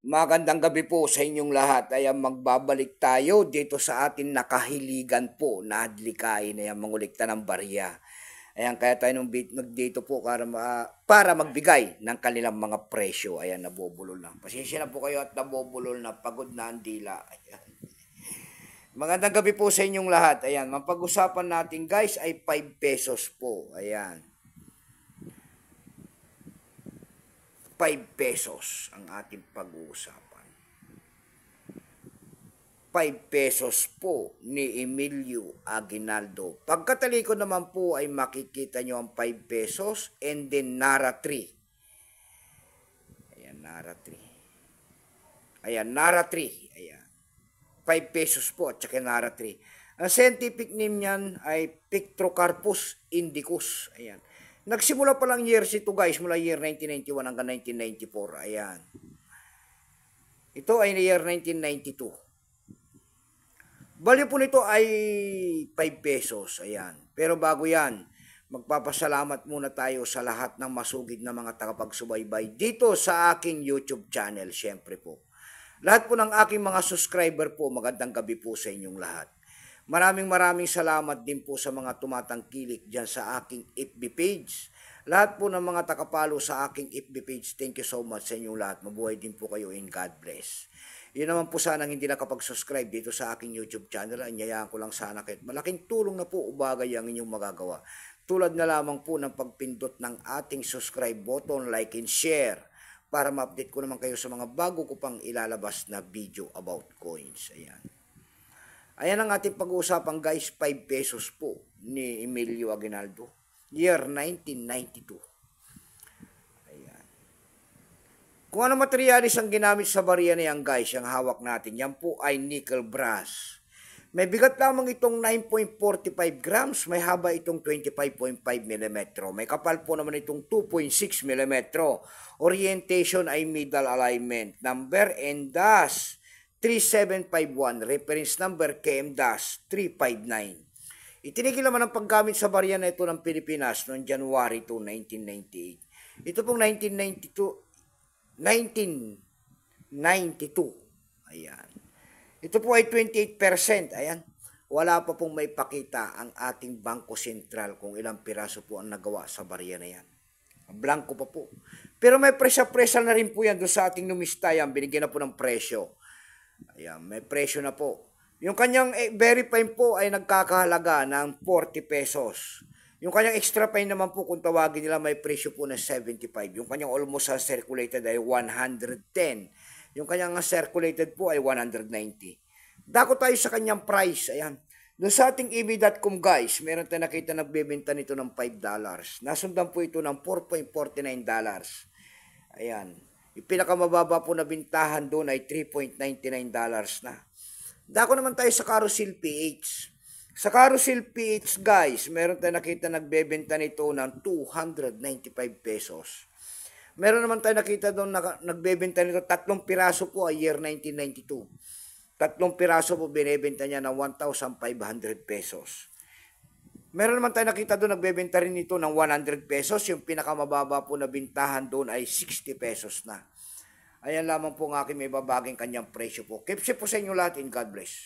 Magandang gabi po sa inyong lahat. Ayan, magbabalik tayo dito sa atin nakahiligan po na adlikain. Ayan, mangulikta ng barya. Ayan, kaya tayo nagdito po para magbigay ng kanilang mga presyo. Ayan, nabubulol na. Pasensya na po kayo at nabubulol na. Pagod na ang dila. Ayan. Magandang gabi po sa inyong lahat. Ayan, mapag-usapan natin guys ay 5 pesos po. Ayan. 5 pesos ang ating pag-uusapan. 5 pesos po ni Emilio Aguinaldo. Pagkatalikod naman po ay makikita nyo ang 5 pesos and then Nara 3. Ayan, Nara 3. Ayan, Nara 3. Ayan. 5 pesos po at saka Nara 3. Ang scientific name niyan ay Pictrocarpus indicus. Ayan. Nagsimula pa lang years ito guys, mula year 1991 hanggang 1994. Ayan. Ito ay year 1992. Value po nito ay 5 pesos. Ayan. Pero bago yan, magpapasalamat muna tayo sa lahat ng masugid na mga tagapagsubaybay dito sa aking YouTube channel. Siyempre po. Lahat po ng aking mga subscriber po, magandang gabi po sa inyong lahat. Maraming salamat din po sa mga tumatangkilik dyan sa aking FB page. Lahat po ng mga takapalo sa aking FB page, thank you so much sa inyong lahat. Mabuhay din po kayo and God bless. Yun naman po sanang hindi nakapag-subscribe dito sa aking YouTube channel. Anyayaan ko lang sana kahit malaking tulong na po o bagay ang inyong magagawa. Tulad na lamang po ng pagpindot ng ating subscribe button, like and share para ma-update ko naman kayo sa mga bago ko pang ilalabas na video about coins. Ayan. Ayan ang ating pag-uusapan guys, 5 pesos po ni Emilio Aguinaldo. Year 1992. Ayan. Kung ano materialis ang ginamit sa barya na yan guys, yung hawak natin, yan po ay nickel brass. May bigat lamang itong 9.45 grams, may haba itong 25.5 mm. May kapal po naman itong 2.6 mm. Orientation ay middle alignment. Number and dash 3751, reference number KM-359. Itinigil naman ang paggamit sa barya na ito ng Pilipinas noong January 2, 1998. Ito pong 1992. Ayan. Ito po ay 28%. Ayan. Wala pa pong may pakita ang ating Bangko Sentral kung ilang piraso po ang nagawa sa barya na yan. Blanco pa po. Pero may presya-presya na rin po yan doon sa ating numista yan. Binigyan na po ng presyo. Ayan, may presyo na po. Yung kanyang verify po ay nagkakahalaga ng 40 pesos. Yung kanyang extra fine naman po kung tawagin nila may presyo po na 75. Yung kanyang almost circulated ay 110. Yung kanyang circulated po ay 190. Dako tayo sa kanyang price. Ayan. Doon sa ating eb.com guys, meron tayo nakita nagbebenta nito ng $5. Nasundan po ito ng $4.49. Ayan. Yung pinakamababa po na bintahan doon ay $3.99 na. Dako naman tayo sa Carousel PH. Sa Carousel PH guys, meron tayo nakita nagbebenta nito ng 295 pesos. Meron naman tayo nakita doon nagbebenta nito 3 piraso po ay year 1992. 3 piraso po binebenta niya ng 1,500 pesos. Meron naman tayo nakita doon nagbebenta rin ito ng 100 pesos. Yung pinakamababa po na bintahan doon ay 60 pesos na. Ayan lamang po ang aking may babaging kanyang presyo po. Keep safe po sa inyo lahat and God bless.